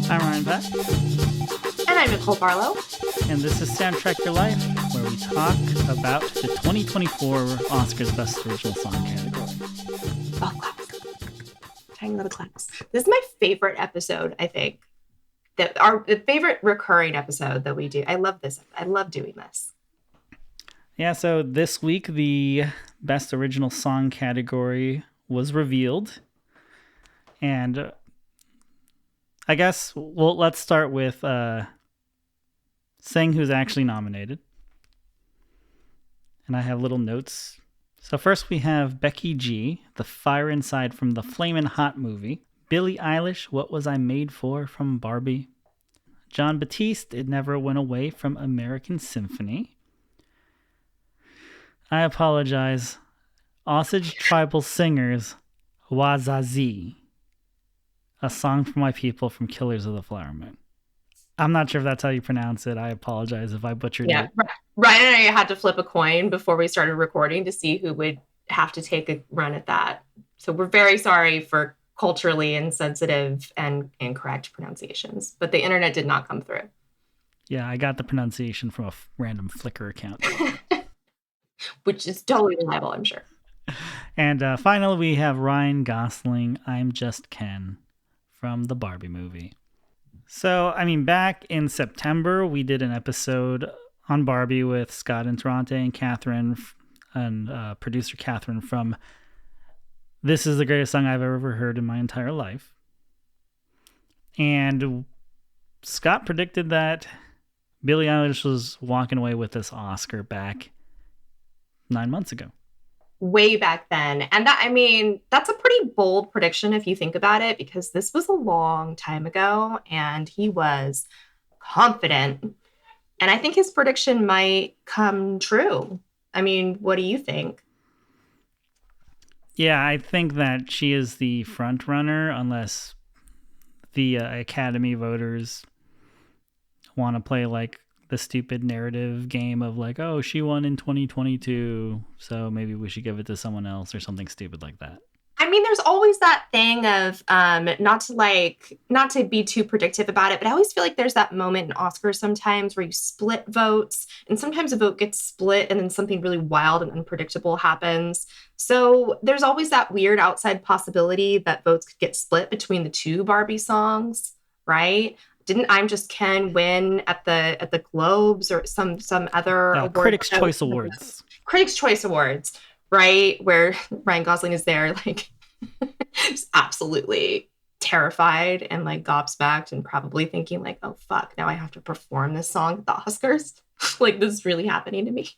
I'm Ryan Beck, And I'm Nicole Barlow. and this is Soundtrack Your Life, where we talk about the 2024 Oscars Best Original Song category. Oh, claps. Tiny little claps. This is my favorite episode, I think. The favorite recurring episode that we do. I love this. I love doing this. Yeah, so this week the Best Original Song category was revealed. And I guess, let's start with saying who's actually nominated. And I have little notes. So first we have Becky G, The Fire Inside from the Flamin' Hot movie. Billie Eilish, What Was I Made For from Barbie. Jon Batiste, It Never Went Away from American Symphony. I apologize. Osage Tribal Singers, Wazazi. A Song for My People from Killers of the Flower Moon. I'm not sure if that's how you pronounce it. I apologize if I butchered it. Ryan and I had to flip a coin before we started recording to see who would have to take a run at that. So we're very sorry for culturally insensitive and incorrect pronunciations, but the internet did not come through. Yeah, I got the pronunciation from a random Flickr account. Which is totally reliable, I'm sure. And finally, we have Ryan Gosling, I'm Just Ken, from the Barbie movie. So, back in September, we did an episode on Barbie with Scott Interrante and Catherine, and producer Catherine from This Is the Greatest Song I've Ever Heard in My Entire Life. And Scott predicted that Billie Eilish was walking away with this Oscar back 9 months ago. Way back then. And that's a pretty bold prediction if you think about it, because this was a long time ago and he was confident. And I think his prediction might come true. What do you think? Yeah, I think that she is the front runner unless the Academy voters want to play like the stupid narrative game of like, oh, she won in 2022, so maybe we should give it to someone else or something stupid like that. There's always that thing of not to be too predictive about it, but I always feel like there's that moment in Oscars sometimes where you split votes, and sometimes a vote gets split and then something really wild and unpredictable happens. So there's always that weird outside possibility that votes could get split between the two Barbie songs, right? Didn't I'm Just Ken win at the Globes or some other award? Critics' Choice Awards. Critics' Choice Awards, right? Where Ryan Gosling is there, like, just absolutely terrified and like gobsmacked and probably thinking like, oh fuck, now I have to perform this song at the Oscars. Like, this is really happening to me.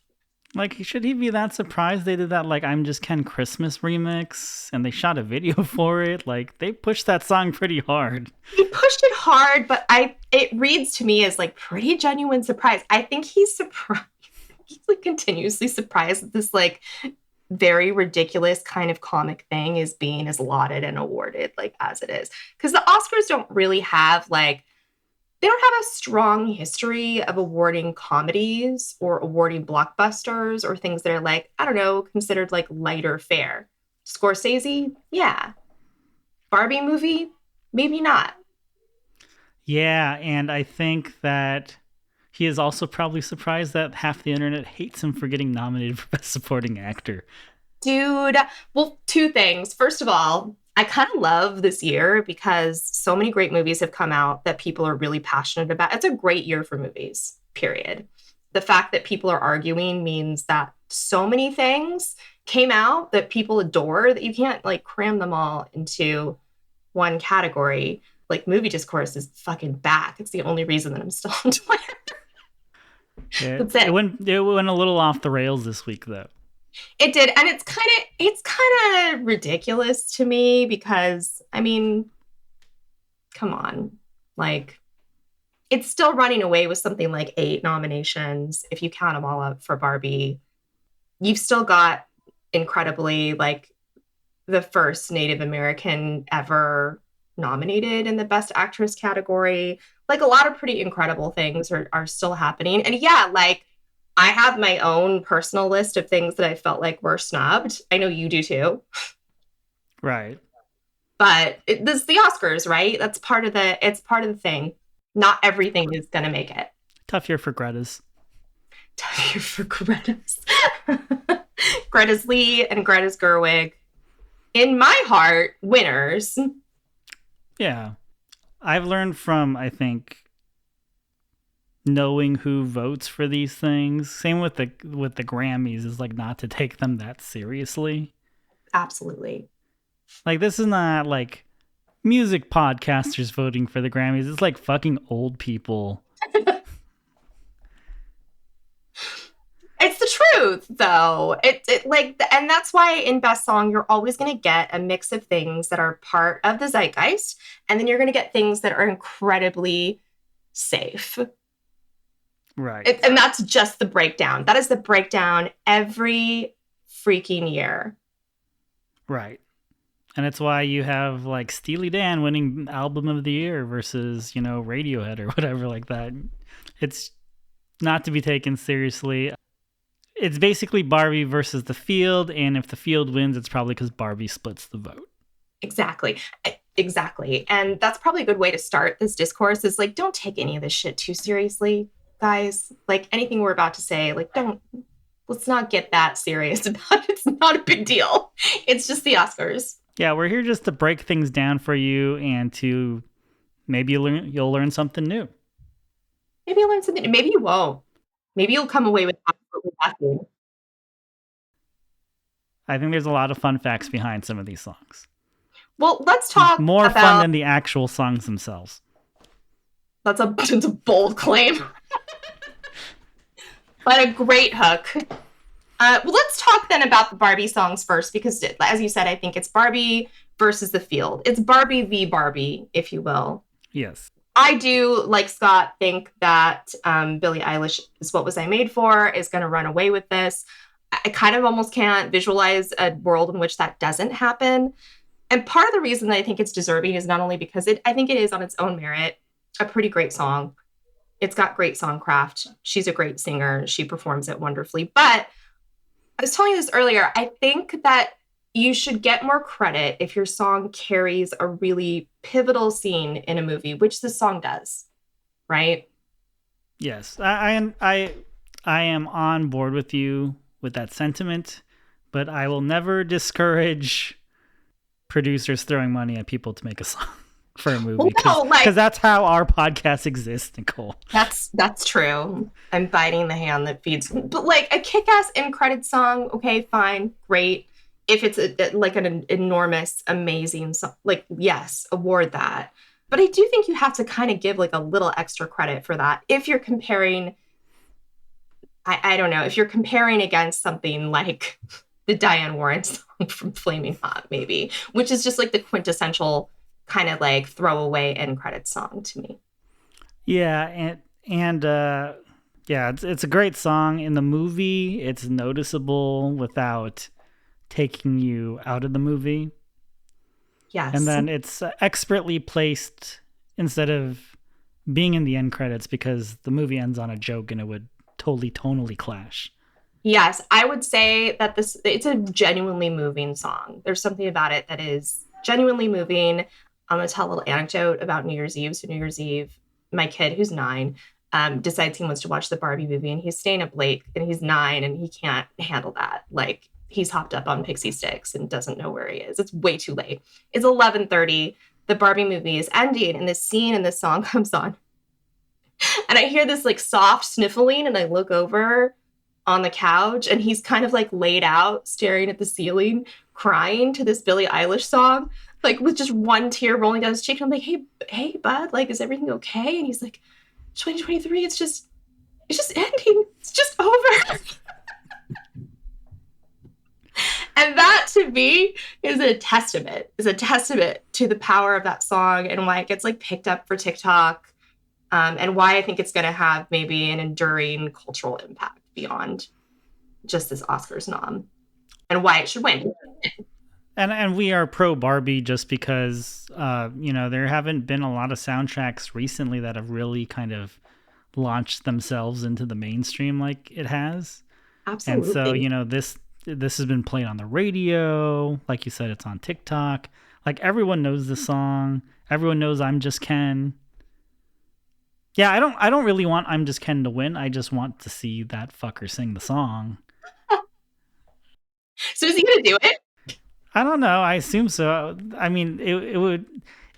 Like, should he be that surprised they did that, like, I'm Just Ken Christmas remix, and they shot a video for it? Like, they pushed that song pretty hard. He pushed it hard, but it reads to me as, like, pretty genuine surprise. I think he's surprised. He's, like, continuously surprised that this, like, very ridiculous kind of comic thing is being as lauded and awarded, like, as it is. Because the Oscars don't really have, like, they don't have a strong history of awarding comedies or awarding blockbusters or things that are like, I don't know, considered like lighter fare. Scorsese? Yeah. Barbie movie? Maybe not. Yeah, and I think that he is also probably surprised that half the internet hates him for getting nominated for Best Supporting Actor. Dude, well, two things. First of all, I kind of love this year because so many great movies have come out that people are really passionate about. It's a great year for movies, period. The fact that people are arguing means that so many things came out that people adore that you can't like cram them all into one category. Like, movie discourse is fucking back. It's the only reason that I'm still on Twitter. It went a little off the rails this week, though. It did, and it's kind of ridiculous to me because come on, like, it's still running away with something like 8 nominations if you count them all up for Barbie. You've still got incredibly like the first Native American ever nominated in the Best Actress category. Like, a lot of pretty incredible things are still happening, and yeah, like, I have my own personal list of things that I felt like were snubbed. I know you do too. Right. But this is the Oscars, right? It's part of the thing. Not everything is going to make it. Tough year for Greta's. Tough year for Greta's. Greta's Lee and Greta's Gerwig. In my heart, winners. Yeah. I've learned from, I think, knowing who votes for these things. Same with the Grammys, is like not to take them that seriously. Absolutely. Like, this is not like music podcasters voting for the Grammys. It's like fucking old people. It's the truth, though. And that's why in Best Song, you're always going to get a mix of things that are part of the zeitgeist, and then you're going to get things that are incredibly safe. Right. And that's just the breakdown. That is the breakdown every freaking year. Right. And it's why you have like Steely Dan winning Album of the Year versus, Radiohead or whatever like that. It's not to be taken seriously. It's basically Barbie versus the field, and if the field wins, it's probably because Barbie splits the vote. Exactly. And that's probably a good way to start this discourse is like, don't take any of this shit too seriously, guys. Like, anything we're about to say, like, let's not get that serious about it. It's not a big deal. It's just the Oscars. Yeah, we're here just to break things down for you and to maybe you'll learn something new. Maybe you'll learn something. Maybe you won't. Maybe you'll come away with nothing. I think there's a lot of fun facts behind some of these songs. Well, let's talk more fun than the actual songs themselves. That's a bold claim. But a great hook. Well, let's talk then about the Barbie songs first, because as you said, I think it's Barbie versus the field. It's Barbie v. Barbie, if you will. Yes. I do, like Scott, think that Billie Eilish is What Was I Made For is going to run away with this. I kind of almost can't visualize a world in which that doesn't happen. And part of the reason that I think it's deserving is not only because I think it is on its own merit a pretty great song. It's got great songcraft. She's a great singer. She performs it wonderfully. But I was telling you this earlier. I think that you should get more credit if your song carries a really pivotal scene in a movie, which this song does, right? Yes, I am on board with you with that sentiment, but I will never discourage producers throwing money at people to make a song for a movie, because that's how our podcast exists, Nicole. That's true. I'm biting the hand that feeds. But like a kick-ass end-credit song, okay, fine, great. If it's like an enormous, amazing song, like, yes, award that. But I do think you have to kind of give like a little extra credit for that. If you're comparing, I don't know, if you're comparing against something like the Diane Warren song from Flaming Hot, maybe, which is just like the quintessential kind of like throwaway end credit song to me. Yeah, and yeah, it's a great song. In the movie, it's noticeable without taking you out of the movie. Yes. And then it's expertly placed instead of being in the end credits, because the movie ends on a joke and it would totally tonally clash. Yes, I would say that it's a genuinely moving song. There's something about it that is genuinely moving. I'm going to tell a little anecdote about New Year's Eve. So New Year's Eve, my kid, who's 9, decides he wants to watch the Barbie movie, and he's staying up late, and he's 9 and he can't handle that. Like, he's hopped up on Pixie Sticks and doesn't know where he is. It's way too late. It's 11:30. The Barbie movie is ending, and this scene in this song comes on. And I hear this like soft sniffling, and I look over on the couch, and he's kind of like laid out, staring at the ceiling, crying to this Billie Eilish song, like with just one tear rolling down his cheek. And I'm like, hey, bud, like, is everything okay? And he's like, 2023, it's just ending. It's just over. And that, to me, is a testament to the power of that song and why it gets like picked up for TikTok, and why I think it's going to have maybe an enduring cultural impact beyond just this Oscars nom, and why it should win. And we are pro Barbie just because, there haven't been a lot of soundtracks recently that have really kind of launched themselves into the mainstream like it has. Absolutely. And so, this has been played on the radio. Like you said, it's on TikTok. Like everyone knows the song. Everyone knows I'm Just Ken. Yeah, I don't really want I'm Just Ken to win. I just want to see that fucker sing the song. So is he gonna do it? I don't know. I assume so. I mean, it would.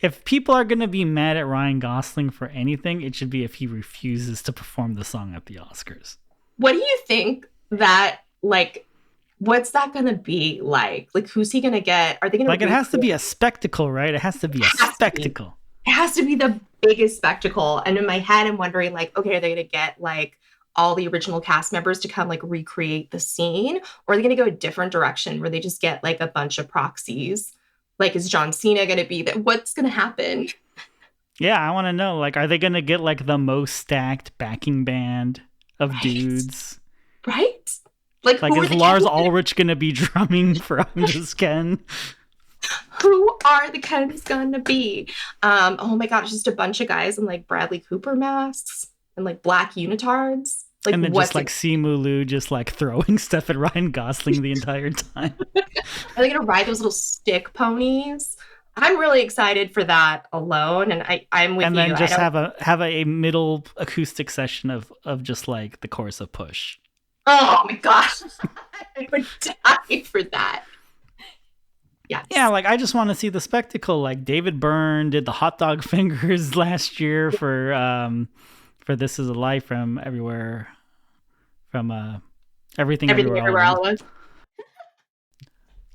If people are going to be mad at Ryan Gosling for anything, it should be if he refuses to perform the song at the Oscars. What do you think that, like, what's that gonna be like? Like, who's he gonna get? Are they gonna Like, it has to be a spectacle, right? It has to be a spectacle. It has to be the biggest spectacle. And in my head, I'm wondering, like, okay, are they gonna get like all the original cast members to come like recreate the scene, or are they gonna go a different direction where they just get like a bunch of proxies? Like, is John Cena gonna be there? What's gonna happen? Yeah, I want to know. Like, are they going to get like the most stacked backing band of Right. dudes? Right? Like, Like, who are is the Lars Kens? Ulrich going to be drumming for I'm Just Ken? Who are the Kens gonna be? Oh my god, it's just a bunch of guys in like Bradley Cooper masks and like black unitards. Like, And then what's just like Simu Liu just like throwing stuff at Ryan Gosling the entire time. Are they gonna ride those little stick ponies? I'm really excited for that alone, and I'm with And you. then I just don't- have a middle acoustic session of just like the chorus of Push. Oh my gosh, I would die for that. Yes. Yeah, like I just want to see the spectacle. Like David Byrne did the hot dog fingers last year for This Is a Life from Everywhere, from Everything Everything everywhere all at once.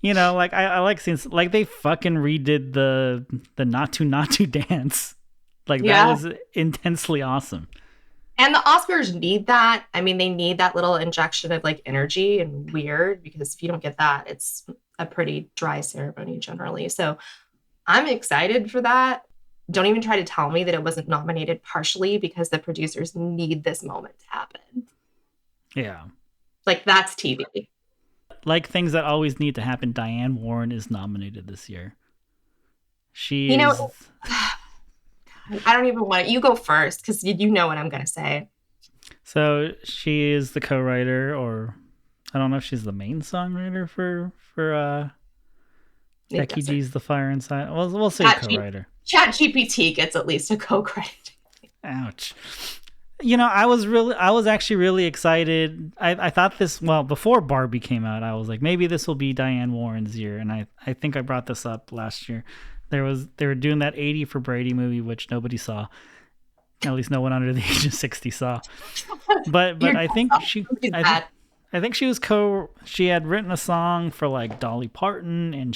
You know, like I like seeing like they fucking redid the Natu dance. Like Yeah. that was intensely awesome. And the Oscars need that. I mean, they need that little injection of like energy and weird, because if you don't get that, it's a pretty dry ceremony generally. So I'm excited for that. Don't even try to tell me that it wasn't nominated partially because the producers need this moment to happen. Yeah. Like, that's TV. Like things that always need to happen, Diane Warren is nominated this year. She You know, is I don't even want to. You go first because you know what I'm going to say. so she is the co-writer, or I don't know if she's the main songwriter for It Becky doesn't. G's The Fire Inside. We'll say Cat G- co-writer. ChatGPT gets at least a co-credit. Ouch. You know, I was actually really excited. I thought this, well, before Barbie came out, I was like, maybe this will be Diane Warren's year. And I think I brought this up last year. They were doing that 80 for Brady movie, which nobody saw. At least no one under the age of 60 saw. But You're I think awesome. Look at that. I think she had written a song for like Dolly Parton and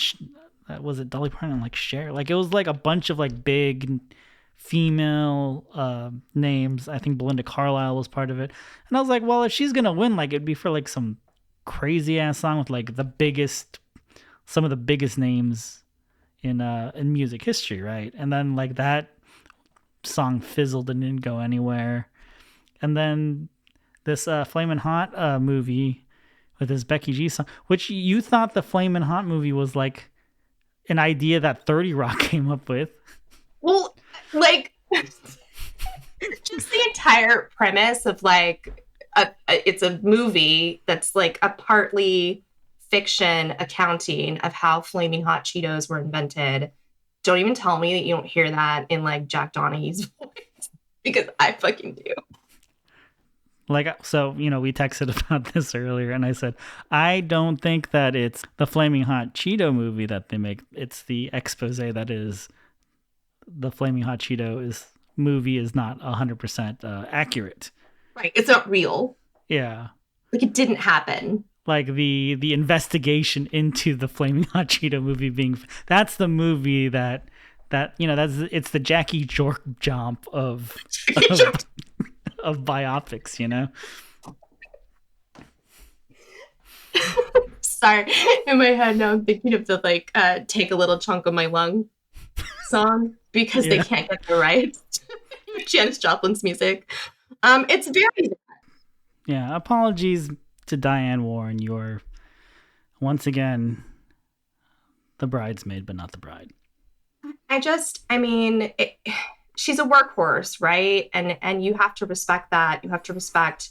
was it Dolly Parton and like Cher? Like it was like a bunch of like big female names. I think Belinda Carlisle was part of it. And I was like, well, if she's going to win, like it'd be for like some crazy ass song with like some of the biggest names in music history, right? And then like that song fizzled and didn't go anywhere. And then this Flamin' Hot movie with this Becky G song, which you thought the Flamin' Hot movie was like an idea that 30 Rock came up with. Well, like, just the entire premise of like, it's a movie that's like a partly fiction accounting of how flaming hot Cheetos were invented. Don't even tell me that you don't hear that in like Jack Donaghy's voice, because I fucking do. Like, so, you know, we texted about this earlier, and I said, I don't think that it's the Flaming Hot Cheeto movie that they make. It's the expose that is the Flaming Hot Cheeto movie is not 100% accurate. Right. It's not real. Yeah. Like, it didn't happen. Like the investigation into the Flaming Hot Cheeto movie that's the movie that you know, it's the Jackie Jork jump of biopics, you know. Sorry, in my head now I'm thinking of the like "Take a Little Chunk of My Lung" song because they Yeah. can't get the rights. Janis Joplin's music. It's very Yeah, apologies to Diane Warren. You're once again the bridesmaid, but not the bride. I mean, she's a workhorse, right? And you have to respect that. You have to respect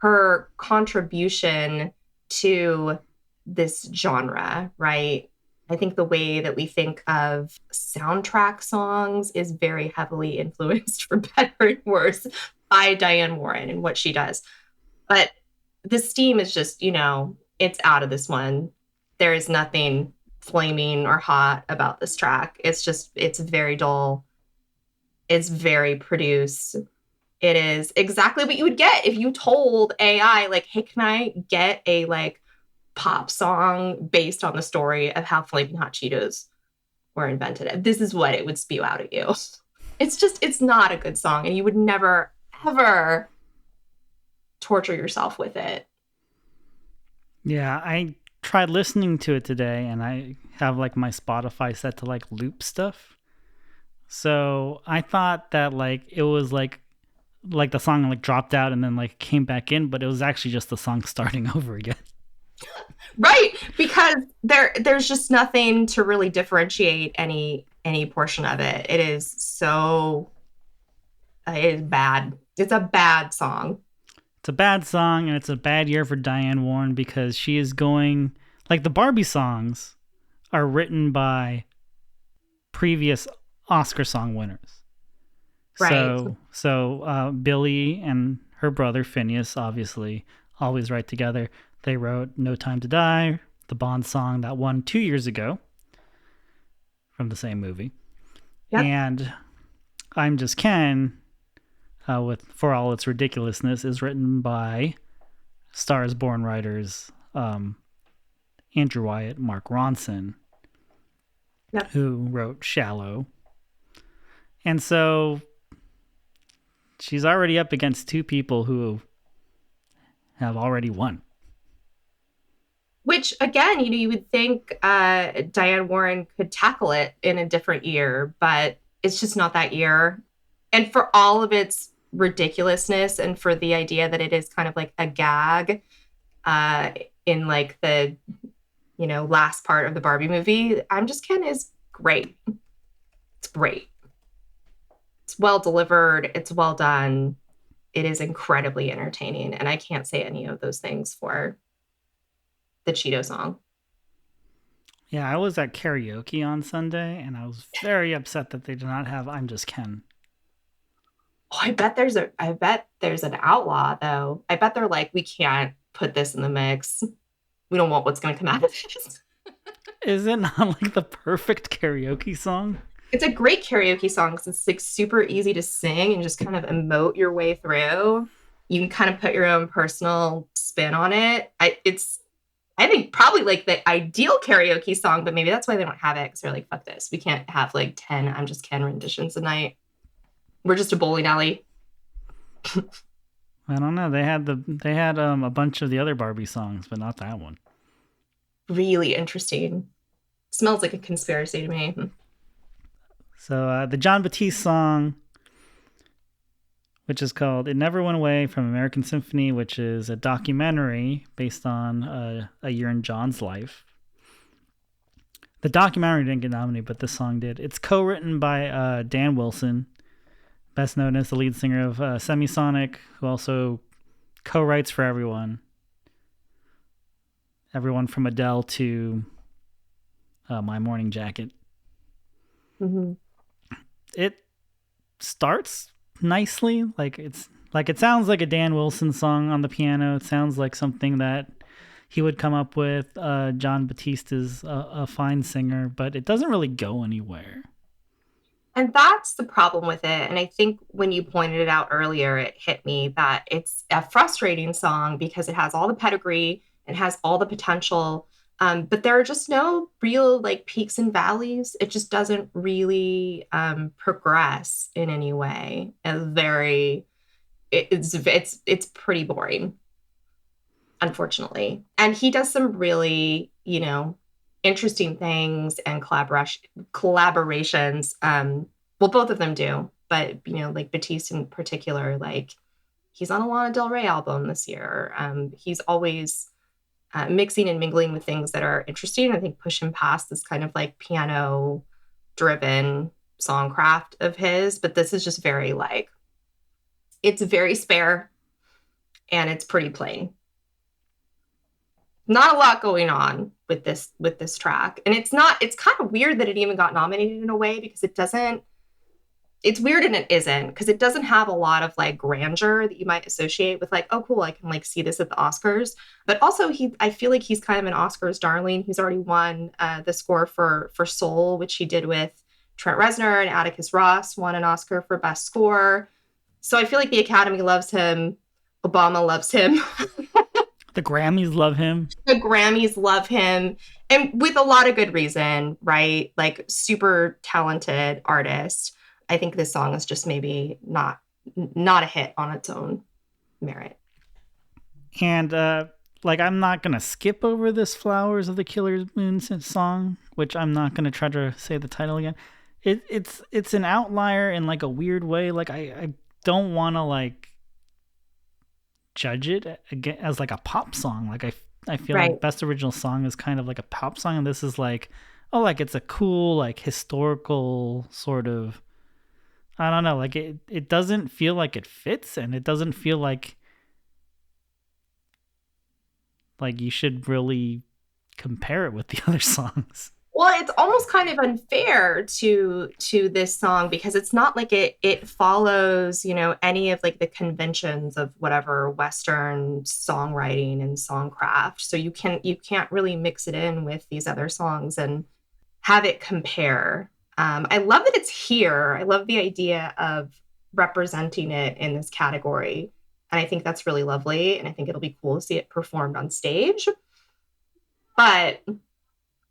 her contribution to this genre, right? I think the way that we think of soundtrack songs is very heavily influenced, for better and worse, by Diane Warren and what she does. But the steam is just, it's out of this one. There is nothing flaming or hot about this track. It's very dull. It's very produced. It is exactly what you would get if you told AI, like, hey, can I get a like pop song based on the story of how Flaming Hot Cheetos were invented? This is what it would spew out at you. It's not a good song, and you would never, ever torture yourself with it. Yeah, I tried listening to it today, and I have like my Spotify set to like loop stuff. So I thought that like it was like the song like dropped out and then like came back in, but it was actually just the song starting over again. Right, because there's just nothing to really differentiate any portion of it. It is so it is bad. It's a bad song. It's a bad song, and it's a bad year for Diane Warren because she is going like the Barbie songs are written by previous Oscar song winners. Right. So Billy and her brother Phineas obviously always write together. They wrote "No Time to Die," the Bond song that won 2 years ago from the same movie, Yep. and "I'm Just Ken," with "For All Its Ridiculousness," is written by Stars Born writers Andrew Wyatt, Mark Ronson, Yep. who wrote "Shallow," and so she's already up against two people who have already won. Which again, you would think Diane Warren could tackle it in a different year, but it's just not that year. And for all of its ridiculousness, and for the idea that it is kind of like a gag uh, in like the last part of the Barbie movie, I'm Just Ken is great. It's great. It's well delivered. It's well done. It is incredibly entertaining, and I can't say any of those things for the Cheeto song. Yeah, I was at karaoke on Sunday, and I was very upset that they did not have "I'm Just Ken." Oh, I bet there's an outlaw though. I bet they're like, we can't put this in the mix. We don't want what's going to come out of this. Is it not like the perfect karaoke song? It's a great karaoke song because it's like super easy to sing and just kind of emote your way through. You can kind of put your own personal spin on it. I think probably like the ideal karaoke song, but maybe that's why they don't have it, because they're like, fuck this. We can't have like 10 I'm Just Ken renditions a night. We're just a bowling alley. I don't know. They had a bunch of the other Barbie songs, but not that one. Really interesting. Smells like a conspiracy to me. So the John Batiste song, which is called "It Never Went Away" from American Symphony, which is a documentary based on a year in John's life. The documentary didn't get nominated, but this song did. It's co-written by Dan Wilson, best known as the lead singer of Semisonic, who also co-writes for everyone. Everyone from Adele to My Morning Jacket. Mm-hmm. It starts nicely. It sounds like a Dan Wilson song on the piano. It sounds like something that he would come up with. John Batiste is a fine singer, but it doesn't really go anywhere. And that's the problem with it. And I think when you pointed it out earlier, it hit me that it's a frustrating song because it has all the pedigree, it has all the potential, but there are just no real like peaks and valleys. It just doesn't really progress in any way. It's pretty boring, unfortunately. And he does some really interesting things and collaborations. Well, both of them do, but like Batiste in particular, like he's on a Lana Del Rey album this year. He's always mixing and mingling with things that are interesting. I think push him past this kind of like piano driven songcraft of his, but this is just very like, it's very spare and it's pretty plain. Not a lot going on with this track. And it's kind of weird that it even got nominated in a way, because it's weird and it isn't, because it doesn't have a lot of like grandeur that you might associate with like, oh cool, I can like see this at the Oscars. But also I feel like he's kind of an Oscars darling. He's already won the score for Soul, which he did with Trent Reznor, and Atticus Ross won an Oscar for Best Score. So I feel like the Academy loves him. Obama loves him. The Grammys love him. The Grammys love him. And with a lot of good reason, right? Like super talented artist. I think this song is just maybe not a hit on its own merit. And like, I'm not gonna skip over this "Flowers of the Killer Moon" song, which I'm not gonna try to say the title again. It's an outlier in like a weird way. Like I don't want to like judge it again as like a pop song. Like I feel Right. like Best Original Song is kind of like a pop song, and this is like, oh, like it's a cool like historical sort of, I don't know, like it doesn't feel like it fits, and it doesn't feel like you should really compare it with the other songs. Well, it's almost kind of unfair to this song, because it's not like it follows, any of like the conventions of whatever Western songwriting and songcraft. So you can't really mix it in with these other songs and have it compare. I love that it's here. I love the idea of representing it in this category. And I think that's really lovely. And I think it'll be cool to see it performed on stage. But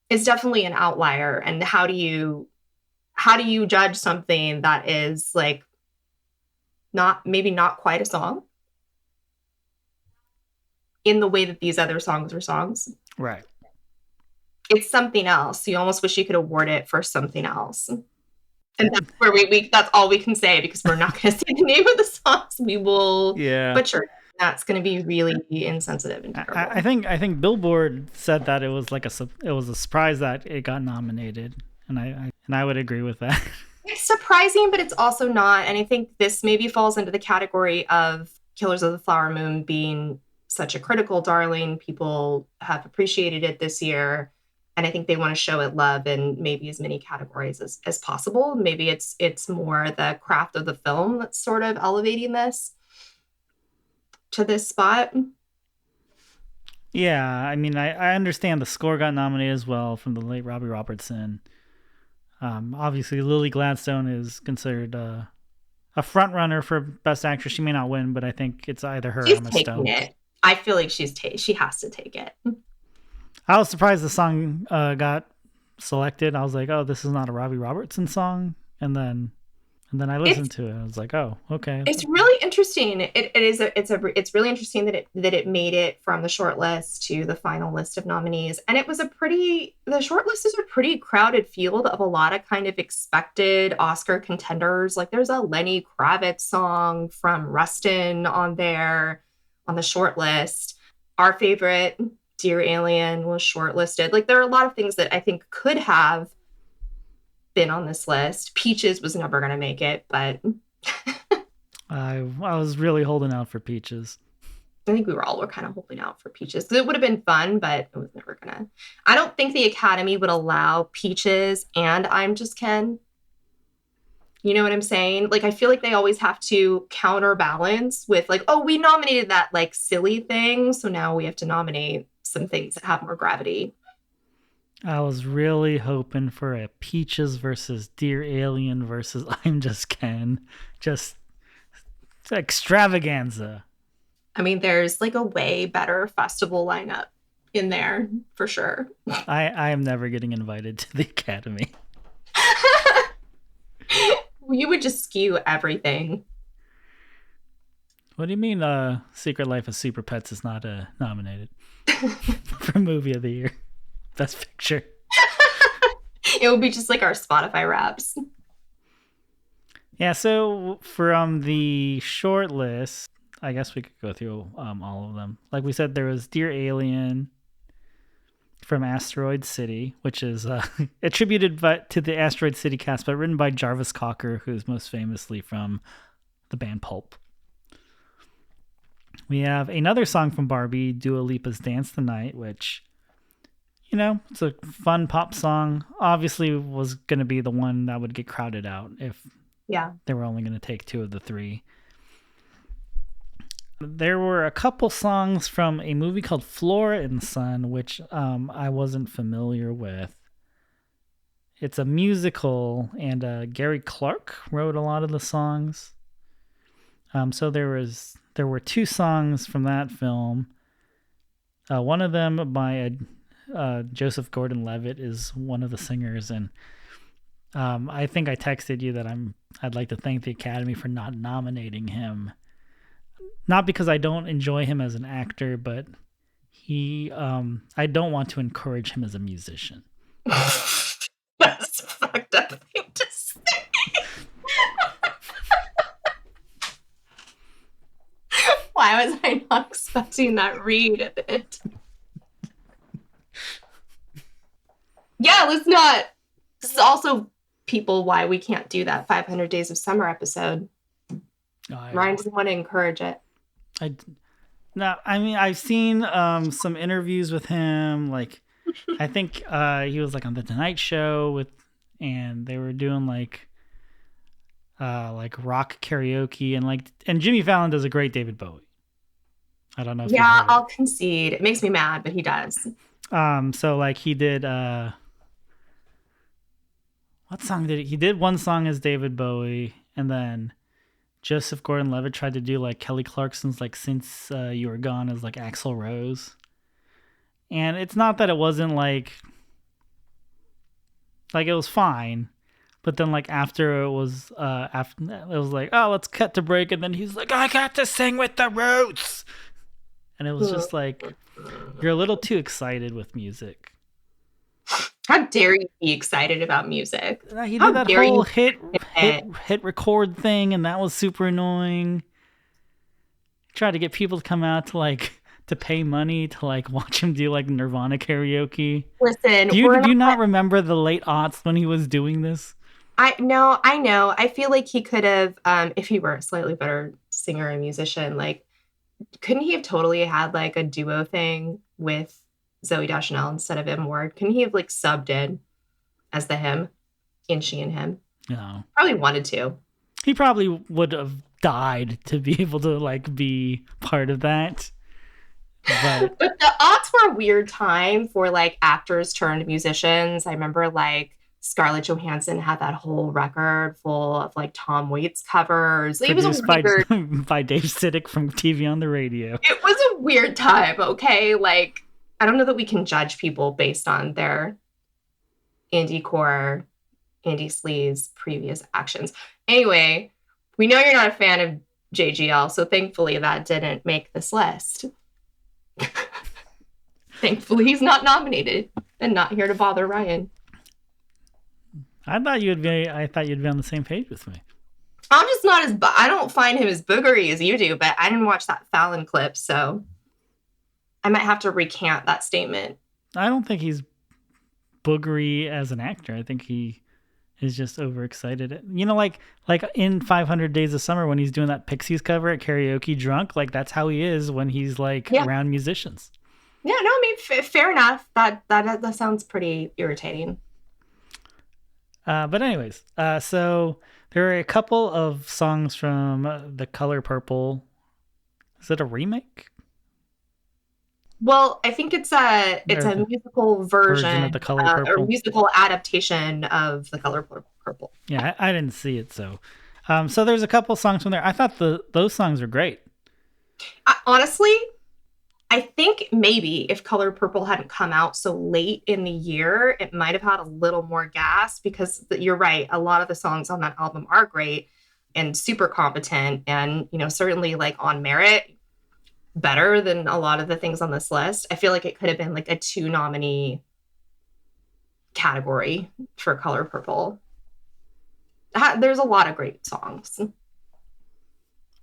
it's definitely an outlier. And how do you judge something that is like maybe not quite a song in the way that these other songs are songs? Right. It's something else. You almost wish you could award it for something else. And that's where that's all we can say, because we're not going to say the name of the songs. We will butcher it. That's going to be really insensitive and terrible. I think Billboard said that it was a surprise that it got nominated, and I would agree with that. It's surprising, but it's also not. And I think this maybe falls into the category of Killers of the Flower Moon being such a critical darling. People have appreciated it this year, and I think they want to show it love in maybe as many categories as possible. Maybe it's more the craft of the film that's sort of elevating this to this spot. Yeah, I mean, I understand the score got nominated as well from the late Robbie Robertson. Obviously, Lily Gladstone is considered a front runner for Best Actress. She may not win, but I think it's either her or Emma Stone. It. I feel like she has to take it. I was surprised the song got selected. I was like, oh, this is not a Robbie Robertson song, and then I listened to it. I was like, oh, okay. It's really interesting. It's really interesting that it made it from the short list to the final list of nominees. And the short list is a pretty crowded field of a lot of kind of expected Oscar contenders. Like there's a Lenny Kravitz song from Rustin on there on the short list. Our favorite, Dear Alien, was shortlisted. Like there are a lot of things that I think could have been on this list. Peaches was never going to make it, but I was really holding out for Peaches. I think we were kind of holding out for Peaches. It would have been fun, but it was never gonna. I don't think the Academy would allow Peaches and I'm Just Ken. You know what I'm saying? Like I feel like they always have to counterbalance with like, oh, we nominated that like silly thing, so now we have to nominate some things that have more gravity. I was really hoping for a Peaches versus Dear Alien versus I'm Just Ken. Just extravaganza. I mean, there's like a way better festival lineup in there for sure. I am never getting invited to the Academy. You would just skew everything. What do you mean Secret Life of Super Pets is not nominated for Movie of the Year? Best Picture. It would be just like our Spotify Wraps. Yeah, so from the short list, I guess we could go through all of them. Like we said, there was Dear Alien from Asteroid City, which is attributed to the Asteroid City cast, but written by Jarvis Cocker, who's most famously from the band Pulp. We have another song from Barbie, Dua Lipa's Dance the Night, which... it's a fun pop song. Obviously was going to be the one that would get crowded out if they were only going to take 2 of the 3. There were a couple songs from a movie called Flora and Son, which I wasn't familiar with. It's a musical, and Gary Clark wrote a lot of the songs. So there were 2 songs from that film. One of them by Joseph Gordon-Levitt is one of the singers, and I think I texted you that I'd like to thank the Academy for not nominating him. Not because I don't enjoy him as an actor, but I don't want to encourage him as a musician. That's a fucked up thing to say. Why was I not expecting that read of it? Yeah, let's not. This is also people why we can't do that 500 Days of Summer episode. Ryan doesn't want to encourage it. I've seen some interviews with him. Like, I think he was like on the Tonight Show and they were doing like rock karaoke and Jimmy Fallon does a great David Bowie. I don't know. Yeah, I'll concede. It makes me mad, but he does. So like he did. What song did he did? One song as David Bowie, and then Joseph Gordon-Levitt tried to do like Kelly Clarkson's like Since You Were Gone as like Axl Rose. And it's not that it wasn't like it was fine, but then like after it was like, oh, let's cut to break, and then he's like, I got to sing with the Roots, and it was just like, you're a little too excited with music. How dare you be excited about music? He did that whole hit record thing, and that was super annoying. He tried to get people to come out to pay money to like watch him do like Nirvana karaoke. Listen, do you not remember the late aughts when he was doing this? I know. I feel like he could have, if he were a slightly better singer and musician, like, couldn't he have totally had like a duo thing with Zooey Deschanel instead of M. Ward? Couldn't he have like subbed in as the him in She and Him? No. Probably wanted to. He probably would have died to be able to like be part of that. But the aughts were a weird time for like actors turned musicians. I remember like Scarlett Johansson had that whole record full of like Tom Waits covers. It was by Dave Sitek from TV on the Radio. It was a weird time, okay? Like, I don't know that we can judge people based on their indie core, indie sleaze previous actions. Anyway, we know you're not a fan of JGL, so thankfully that didn't make this list. Thankfully he's not nominated and not here to bother Ryan. I thought you'd be on the same page with me. I'm just not I don't find him as boogery as you do, but I didn't watch that Fallon clip, so I might have to recant that statement. I don't think he's boogery as an actor. I think he is just overexcited. You know, like in 500 Days of Summer when he's doing that Pixies cover at karaoke drunk, like that's how he is when he's like around musicians. Yeah, no, I mean, fair enough. That sounds pretty irritating. But anyways, so there are a couple of songs from The Color Purple. Is it a remake? Well, I think it's a musical version of The Color Purple, or musical adaptation of The Color Purple. Yeah, I didn't see it, so there's a couple songs from there. I thought those songs were great. Honestly, I think maybe if Color Purple hadn't come out so late in the year, it might have had a little more gas, because you're right, a lot of the songs on that album are great and super competent, and certainly like on merit, better than a lot of the things on this list. I feel like it could have been like a 2 nominee category for Color Purple. There's a lot of great songs.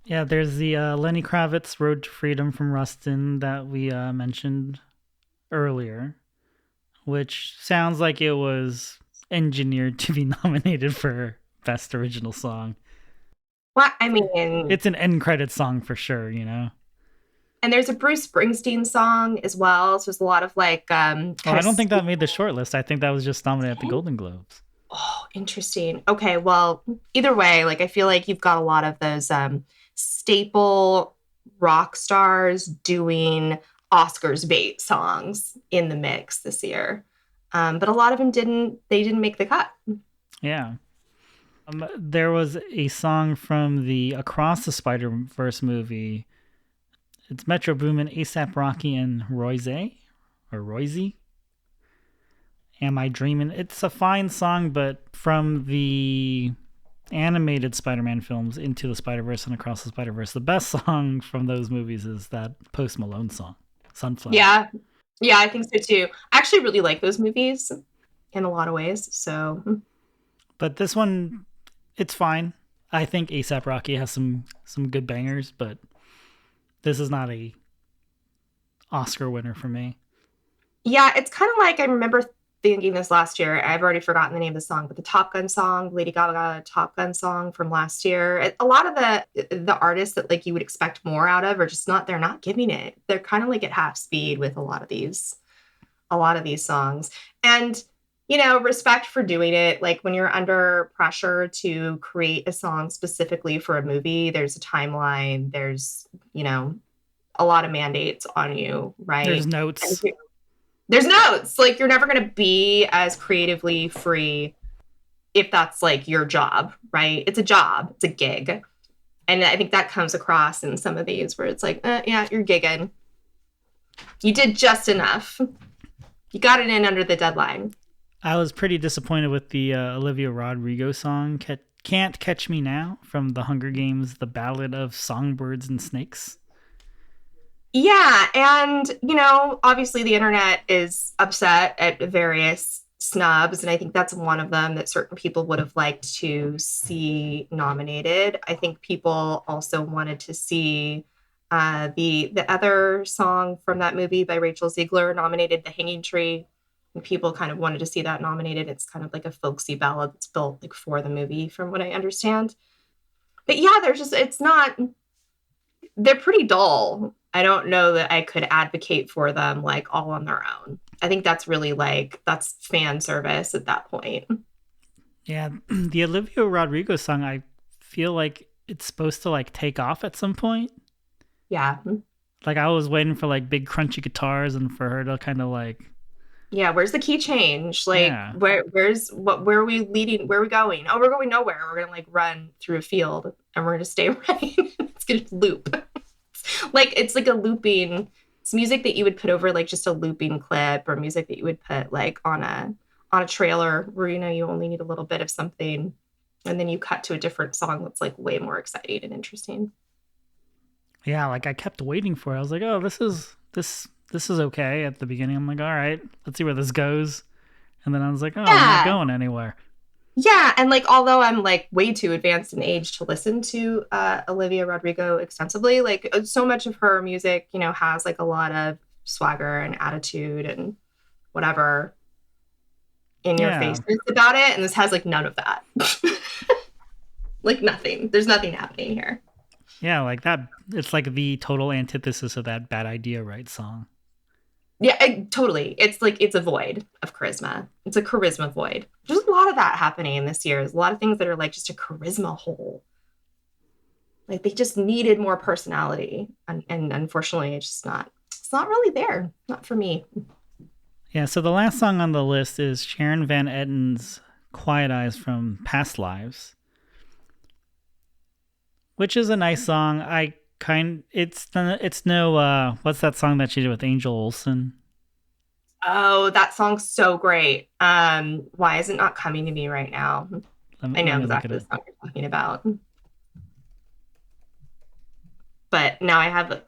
Yeah, there's the Lenny Kravitz Road to Freedom from Rustin that we mentioned earlier, which sounds like it was engineered to be nominated for Best Original Song. Well, I mean, it's an end credit song for sure, And there's a Bruce Springsteen song as well. So there's a lot of like Oh, kind I of don't think that made the short list. I think that was just nominated at the Golden Globes. Oh, interesting. Okay, well, either way, like I feel like you've got a lot of those staple rock stars doing Oscars bait songs in the mix this year. But a lot of them didn't make the cut. Yeah. There was a song from the Across the Spider-Verse movie. It's Metro Boomin, ASAP Rocky, and Royce or Royce. Am I Dreaming? It's a fine song, but from the animated Spider-Man films, Into the Spider-Verse and Across the Spider-Verse, the best song from those movies is that Post Malone song, Sunflower. Yeah. Yeah, I think so too. I actually really like those movies in a lot of ways. So, But this one, it's fine. I think ASAP Rocky has some good bangers, but this is not a Oscar winner for me. yeah, it's kind of like I remember thinking this last year. I've already forgotten the name of the song, but the Top Gun song, Lady Gaga Top Gun song from last year. A lot of the artists that like you would expect more out of are just not. They're not giving it. They're kind of like at half speed with a lot of these songs. And you know, respect for doing it. Like when you're under pressure to create a song specifically for a movie, there's a timeline. There's you know a lot of mandates on you, There's right? notes. There's notes. Like you're never going to be as creatively free if that's like your job, right? It's a job, it's a gig. And I think that comes across in some of these where it's like, yeah, you're gigging. You did just enough. You got it in under the deadline. I was pretty disappointed with the Olivia Rodrigo song, Can't Catch Me Now, from The Hunger Games, The Ballad of Songbirds and Snakes. Yeah. And, you know, obviously the internet is upset at various snubs. And I think that's one of them that certain people would have liked to see nominated. I think people also wanted to see the other song from that movie by Rachel Ziegler nominated, The Hanging Tree. And people kind of wanted to see that nominated. It's kind of like a folksy ballad that's built like for the movie, from what I understand. But yeah, there's just it's not they're pretty dull. I don't know that I could advocate for them like all on their own. I think that's really like that's fan service at that point. Yeah, the Olivia Rodrigo song, I feel like it's supposed to like take off at some point. Yeah. Like I was waiting for like big crunchy guitars and for her to kind of like, Yeah, where's the key change? Like yeah. where are we leading? Where are we going? Oh, we're going nowhere. We're gonna like run through a field and we're gonna stay running. It's gonna loop. Like it's like a looping it's music that you would put over like just a looping clip or music that you would put like on a trailer where you know you only need a little bit of something and then you cut to a different song that's like way more exciting and interesting. Yeah, like I kept waiting for it. I was like, oh, this is okay at the beginning. I'm like, all right, let's see where this goes. And then I was like, oh, I'm not Yeah. going anywhere. Yeah, and like although I'm like way too advanced in age to listen to Olivia Rodrigo extensively, like so much of her music, you know, has like a lot of swagger and attitude and whatever in your Yeah. faces about it, and this has like none of that. Like nothing. There's nothing happening here. Yeah, like that. It's like the total antithesis of that Bad Idea Right song. Yeah, totally. It's like it's a void of charisma. It's a charisma void. There's a lot of that happening this year. There's a lot of things that are like just a charisma hole. Like they just needed more personality, and unfortunately, it's not really there. Not for me. Yeah, so the last song on the list is Sharon Van Etten's Quiet Eyes from Past Lives, which is a nice song. It's no what's that song that she did with Angel Olsen? Oh, that song's so great. Why is it not coming to me right now? I Let know me look at exactly the it. song you're talking about. But now I have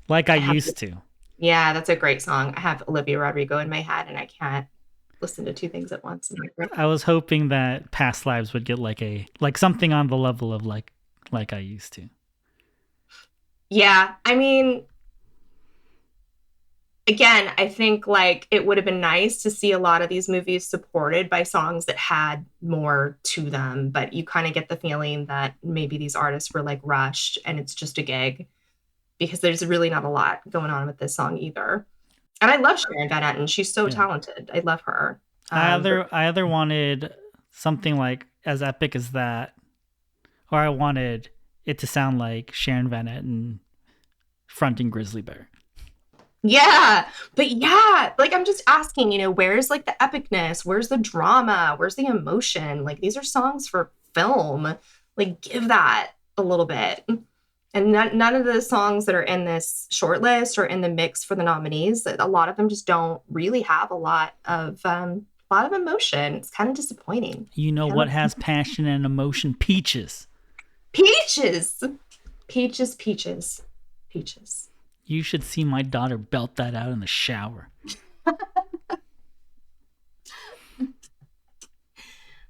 Like I I have used to. yeah, that's a great song. I have Olivia Rodrigo in my head and I can't listen to two things at once. I was hoping that Past Lives would get like something on the level of like I used to. Yeah, I mean, again, I think like it would have been nice to see a lot of these movies supported by songs that had more to them, but you kind of get the feeling that maybe these artists were like rushed and it's just a gig because there's really not a lot going on with this song either. And I love Sharon Van Etten. She's so talented. I love her. I either wanted something like as epic as that, or I wanted it to sound like Sharon Van Etten fronting Grizzly Bear. Yeah, but yeah, like I'm just asking, where's like the epicness? Where's the drama? Where's the emotion? Like these are songs for film. Like give that a little bit. And none of the songs that are in this short list or in the mix for the nominees, a lot of them just don't really have a lot of emotion. It's kind of disappointing. You know what has passion and emotion? Peaches. Peaches. Peaches, peaches, peaches. You should see my daughter belt that out in the shower.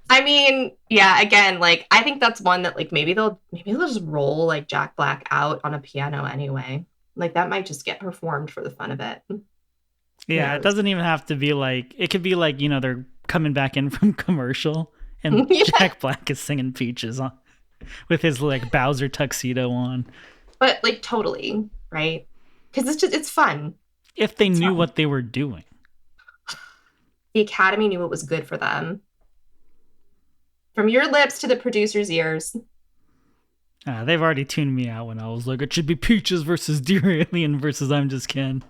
I mean, yeah, again, like I think that's one that like maybe they'll just roll like Jack Black out on a piano anyway. Like that might just get performed for the fun of it. Yeah, it doesn't even have to be like, it could be like, they're coming back in from commercial and Jack Black is singing Peaches with his like Bowser tuxedo on. But like totally, right? Because it's fun. If they knew what they were doing. The Academy knew what was good for them. From your lips to the producer's ears. They've already tuned me out when I was like, it should be Peaches versus Dear Alien versus I'm Just Ken.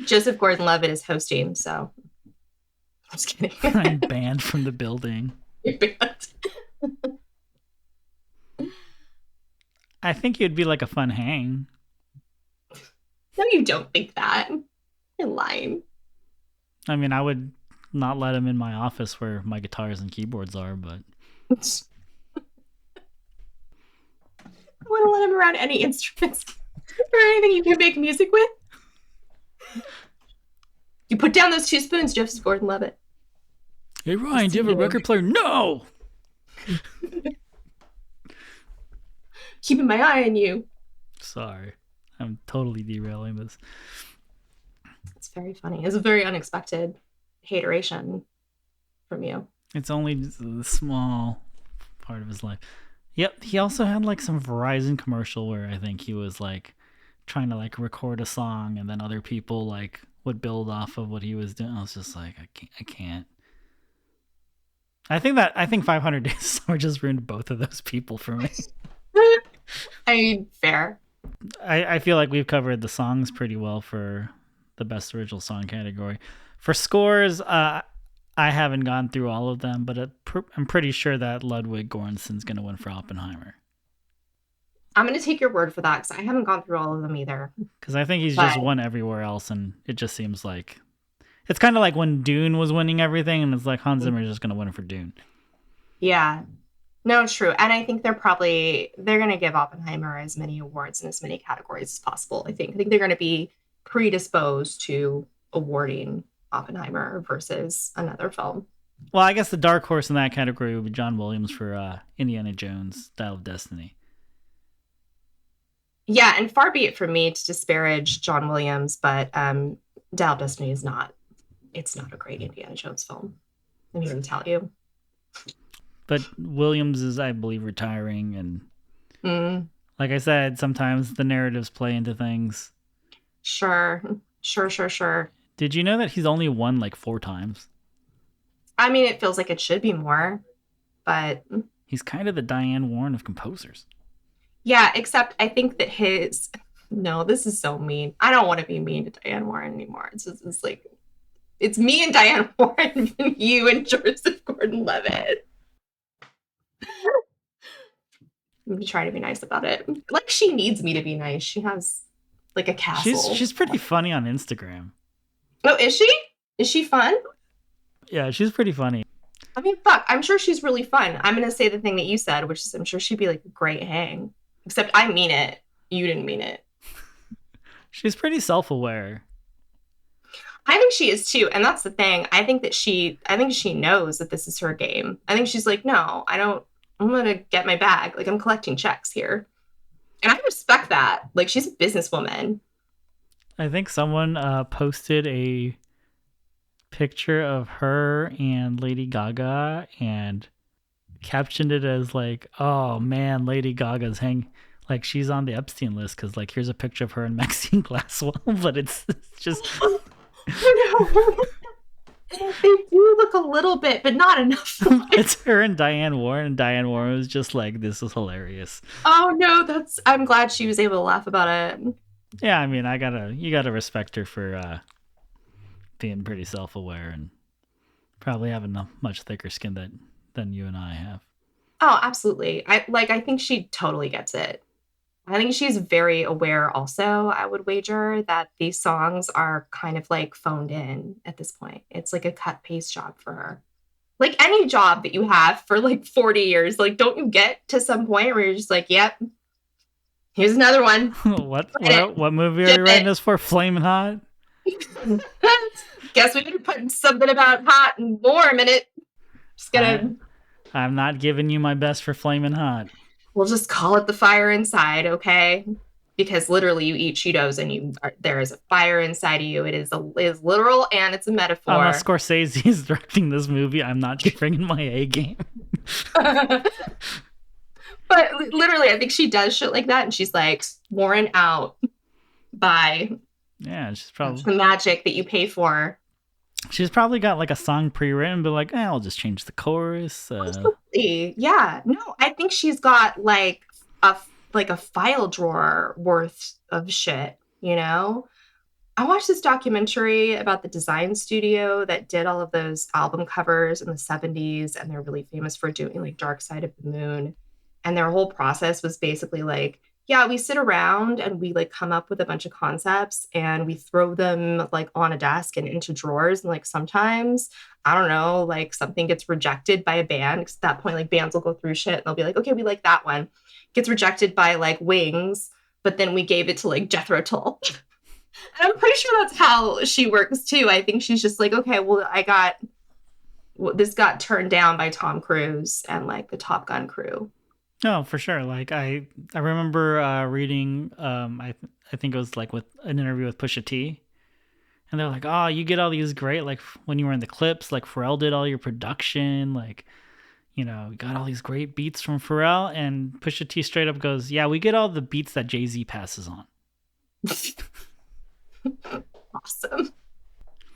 Joseph Gordon-Levitt is hosting, so I'm just kidding. I'm banned from the building. You're banned. I think it'd be like a fun hang. No, you don't think that. You're lying. I mean, I would not let him in my office where my guitars and keyboards are, but I want to let him around any instruments or anything you can make music with. You put down those 2 spoons, Joseph Gordon-Levitt. Hey Ryan, do you have a record player? No! Keeping my eye on you. Sorry. I'm totally derailing this. It's very funny. It's a very unexpected hateration from you. It's only a small part of his life. Yep, he also had like some Verizon commercial where I think he was like trying to like record a song and then other people like would build off of what he was doing. I was just like, I can't. I think 500 Days of Summer just ruined both of those people for me. I mean, fair. I feel like we've covered the songs pretty well for the best original song category. For scores, I haven't gone through all of them, but I'm pretty sure that Ludwig Göransson's going to win for Oppenheimer. I'm going to take your word for that because I haven't gone through all of them either. Because I think he's just won everywhere else, and it just seems like it's kind of like when Dune was winning everything, and it's like Hans Zimmer's just going to win for Dune. Yeah. No, true. And I think they're going to give Oppenheimer as many awards in as many categories as possible. I think they're going to be predisposed to awarding Oppenheimer versus another film. Well, I guess the dark horse in that category would be John Williams for Indiana Jones, Dial of Destiny. Yeah, and far be it from me to disparage John Williams, but Dial of Destiny is not a great Indiana Jones film. I'm here to tell you. But Williams is, I believe, retiring, and like I said, sometimes the narratives play into things. Sure. Did you know that he's only won like 4 times? I mean, it feels like it should be more, but he's kind of the Diane Warren of composers. Yeah, except I think that no, this is so mean. I don't want to be mean to Diane Warren anymore. It's like, it's me and Diane Warren and you and Joseph Gordon-Levitt. I'm going to try to be nice about it. Like, she needs me to be nice. She has like a castle. She's pretty funny on Instagram. Oh, is she? Is she fun? Yeah, she's pretty funny. I mean, fuck, I'm sure she's really fun. I'm going to say the thing that you said, which is I'm sure she'd be like a great hang. Except I mean it. You didn't mean it. She's pretty self-aware. I think she is too. And that's the thing. I think she knows that this is her game. I think she's like, no, I'm going to get my bag. Like, I'm collecting checks here. And I respect that. Like, she's a businesswoman. I think someone posted a picture of her and Lady Gaga and captioned it as like, oh man, Lady Gaga's like she's on the Epstein list because like here's a picture of her in Maxine Glasswell, but it's just They do look a little bit, but not enough. it's her and Diane Warren, and Diane Warren was just like, this is hilarious. Oh no, I'm glad she was able to laugh about it. Yeah, I mean, you gotta respect her for being pretty self-aware and probably having a much thicker skin than you and I have. Oh, absolutely. I think she totally gets it. I think she's very aware also, I would wager, that these songs are kind of like phoned in at this point. It's like a cut paste job for her. Like any job that you have for like 40 years, like don't you get to some point where you're just like, yep, here's another one. What movie are you writing this for? Flamin' Hot? Guess we better put something about hot and warm in it. Just gonna. I'm not giving you my best for Flamin' Hot. We'll just call it the fire inside, okay? Because literally, you eat Cheetos and there is a fire inside of you. It is literal and it's a metaphor. Unless Scorsese is directing this movie, I'm not bringing my A game. But literally, I think she does shit like that, and she's like worn out by she's probably the magic that you pay for. She's probably got like a song pre-written, but like, I'll just change the chorus. Absolutely. Yeah. No, I think she's got like a file drawer worth of shit, you know? I watched this documentary about the design studio that did all of those album covers in the 70s, and they're really famous for doing like Dark Side of the Moon. And their whole process was basically like, yeah, we sit around and we like come up with a bunch of concepts and we throw them like on a desk and into drawers. And like sometimes, I don't know, like something gets rejected by a band. Because at that point, like bands will go through shit and they'll be like, okay, we like that one. Gets rejected by like Wings, but then we gave it to like Jethro Tull. And I'm pretty sure that's how she works too. I think she's just like, okay, well, this got turned down by Tom Cruise and like the Top Gun crew. No, for sure. Like I remember reading, I think it was like with an interview with Pusha T, and they're like, "Oh, you get all these great like when you were in the Clips, like Pharrell did all your production, like you got all these great beats from Pharrell." And Pusha T straight up goes, "Yeah, we get all the beats that Jay-Z passes on." Awesome.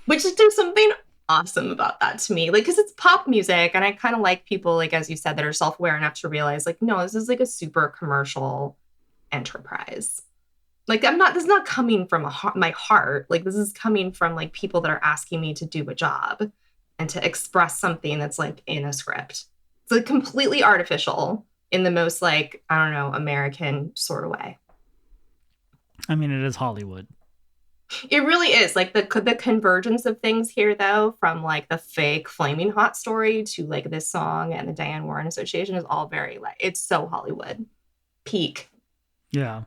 Which is there's something awesome about that to me, like because it's pop music and I kind of like people like as you said that are self-aware enough to realize like no, this is like a super commercial enterprise. Like this is not coming from my heart, like this is coming from like people that are asking me to do a job and to express something that's like in a script. It's like completely artificial in the most like I don't know American sort of way. I mean, it is Hollywood. It really is like the convergence of things here, though, from like the fake Flaming Hot story to like this song and the Diane Warren Association is all very like it's so Hollywood peak. Yeah,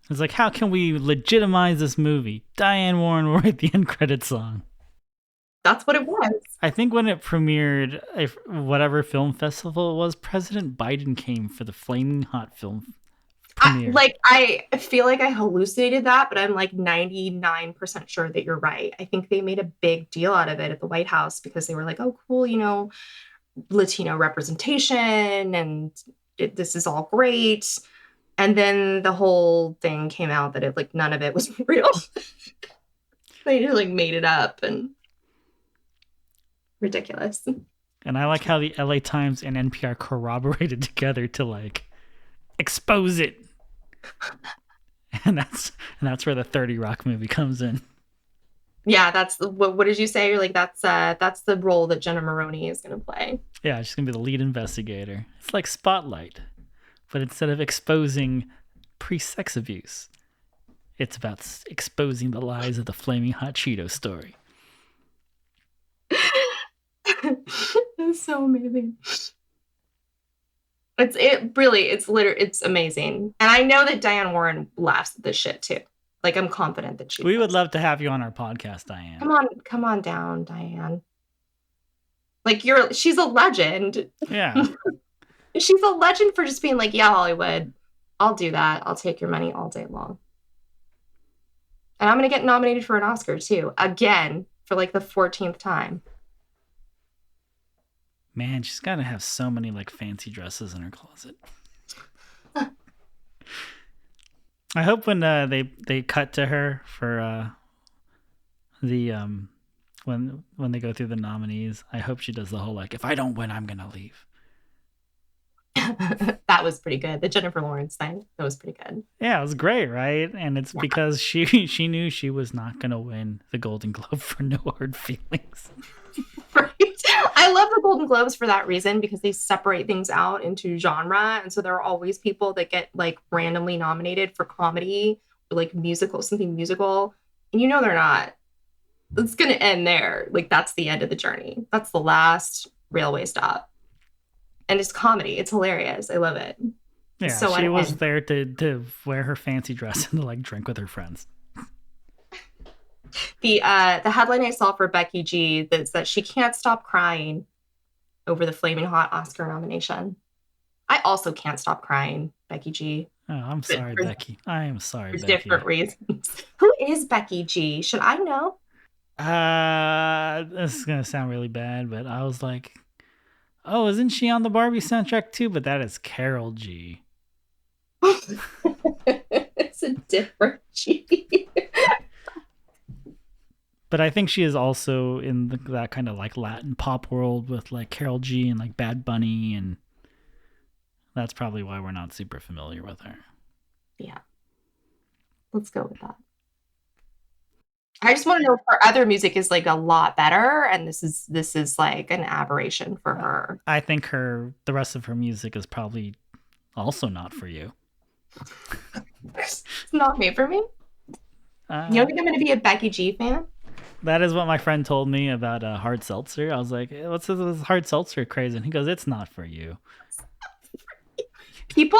it's like how can we legitimize this movie? Diane Warren will write the end credit song. That's what it was. I think when it premiered, whatever film festival it was, President Biden came for the Flaming Hot film. I feel like I hallucinated that, but I'm like 99% sure that you're right. I think they made a big deal out of it at the White House because they were like, oh, cool, Latino representation and this is all great. And then the whole thing came out that like none of it was real. They just like made it up and ridiculous. And I like how the LA Times and NPR corroborated together to like expose it. and that's where the 30 Rock movie comes in. Yeah, that's what did you say? You're like that's the role that Jenna Maroney is going to play. Yeah, she's going to be the lead investigator. It's like Spotlight, but instead of exposing pre-sex abuse, it's about exposing the lies of the Flaming Hot Cheeto story. It's so amazing. It's amazing. And I know that Diane Warren laughs at this shit too. Like I'm confident that she would love to have you on our podcast, Diane. Come on down, Diane. Like she's a legend. Yeah. She's a legend for just being like, yeah, Hollywood, I'll do that. I'll take your money all day long. And I'm going to get nominated for an Oscar too. Again, for like the 14th time. Man, she's got to have so many like fancy dresses in her closet. I hope when they cut to her for the when they go through the nominees, I hope she does the whole like, if I don't win, I'm gonna leave. That was pretty good. The Jennifer Lawrence thing, that was pretty good. Yeah, it was great, right? And it's because she knew she was not gonna win the Golden Globe for No Hard Feelings. Right. I love the Golden Globes for that reason, because they separate things out into genre, and so there are always people that get like randomly nominated for comedy or like something musical, and they're not. It's gonna end there. Like, that's the end of the journey. That's the last railway stop, and it's comedy. It's hilarious. I love it. Yeah, so she was there to wear her fancy dress and to like drink with her friends. The headline I saw for Becky G is that she can't stop crying over the Flaming Hot Oscar nomination. I also can't stop crying, Becky G. Oh, I'm sorry, Becky. I am sorry, for Becky. Different reasons. Who is Becky G? Should I know? This is gonna sound really bad, but I was like, oh, isn't she on the Barbie soundtrack too? But that is Carol G. It's a different G. But I think she is also in that kind of like Latin pop world with like Carol G and like Bad Bunny, and that's probably why we're not super familiar with her. Yeah. Let's go with that. I just want to know if her other music is like a lot better, and this is like an aberration for her. I think the rest of her music is probably also not for you. It's not made for me. You don't think I'm going to be a Becky G fan? That is what my friend told me about hard seltzer. I was like, what's this hard seltzer craze? And he goes, it's not for you. People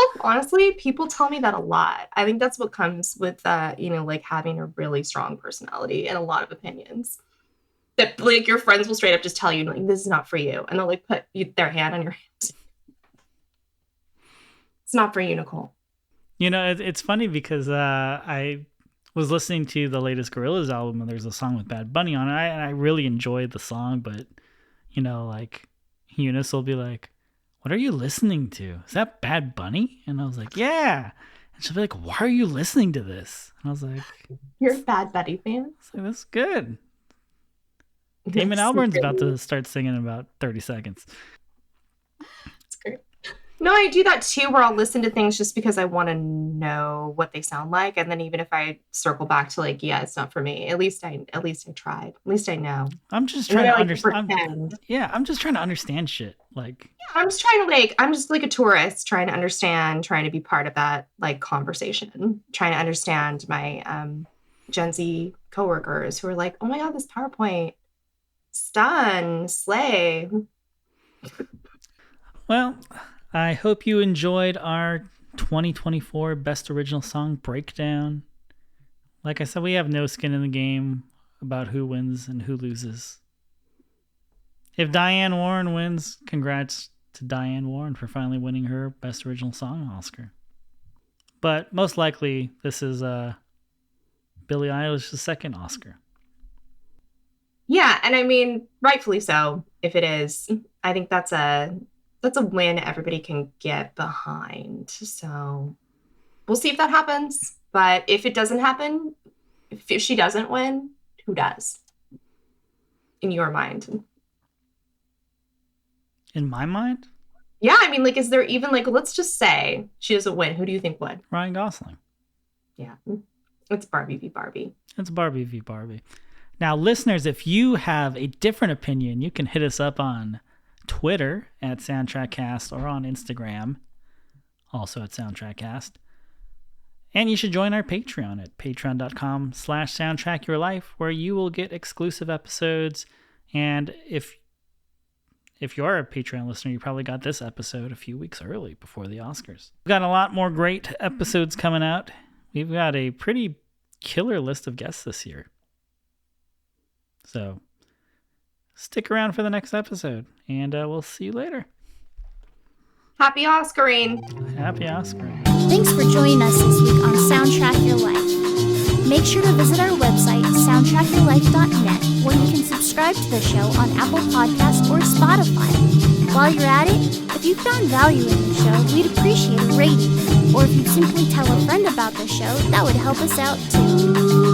tell me that a lot. I think that's what comes with, like having a really strong personality and a lot of opinions. That like your friends will straight up just tell you, like, this is not for you. And they'll like put their hand on your hand. It's not for you, Nicole. It's funny because I was listening to the latest Gorillaz album, and there's a song with Bad Bunny on it, and I really enjoyed the song, but like Eunice will be like, what are you listening to? Is that Bad Bunny? And I was like, yeah. And she'll be like, why are you listening to this? And I was like, you're a Bad Bunny fan? Like, that's good. Damon Albarn's about to start singing in about 30 seconds. That's great. No, I do that too, where I'll listen to things just because I want to know what they sound like, and then even if I circle back to like, yeah, it's not for me, at least I tried. At least I know. I'm just trying to understand. I'm just trying to understand shit. Like, yeah, I'm just like a tourist trying to understand, trying to be part of that like conversation, trying to understand my Gen Z coworkers who are like, oh my god, this PowerPoint, stun, slay. Well, I hope you enjoyed our 2024 Best Original Song breakdown. Like I said, we have no skin in the game about who wins and who loses. If Diane Warren wins, congrats to Diane Warren for finally winning her Best Original Song Oscar. But most likely, this is Billie Eilish's second Oscar. Yeah, and I mean, rightfully so, if it is. I think that's a win everybody can get behind. So we'll see if that happens. But if it doesn't happen, if she doesn't win, who does? In your mind? In my mind? Yeah, I mean, like, is there even, like, let's just say she doesn't win. Who do you think would? Ryan Gosling. Yeah. It's Barbie v. Barbie. It's Barbie v. Barbie. Now, listeners, if you have a different opinion, you can hit us up on Twitter at SoundtrackCast or on Instagram, also at SoundtrackCast. And you should join our Patreon at patreon.com/soundtrackyourlife, where you will get exclusive episodes. And if you're a Patreon listener, you probably got this episode a few weeks early before the Oscars. We've got a lot more great episodes coming out. We've got a pretty killer list of guests this year. So stick around for the next episode, and we'll see you later. Happy Oscaring! Happy Oscaring. Thanks for joining us this week on Soundtrack Your Life. Make sure to visit our website, soundtrackyourlife.net, where you can subscribe to the show on Apple Podcasts or Spotify. While you're at it, if you found value in the show, we'd appreciate a rating. Or if you'd simply tell a friend about the show, that would help us out too.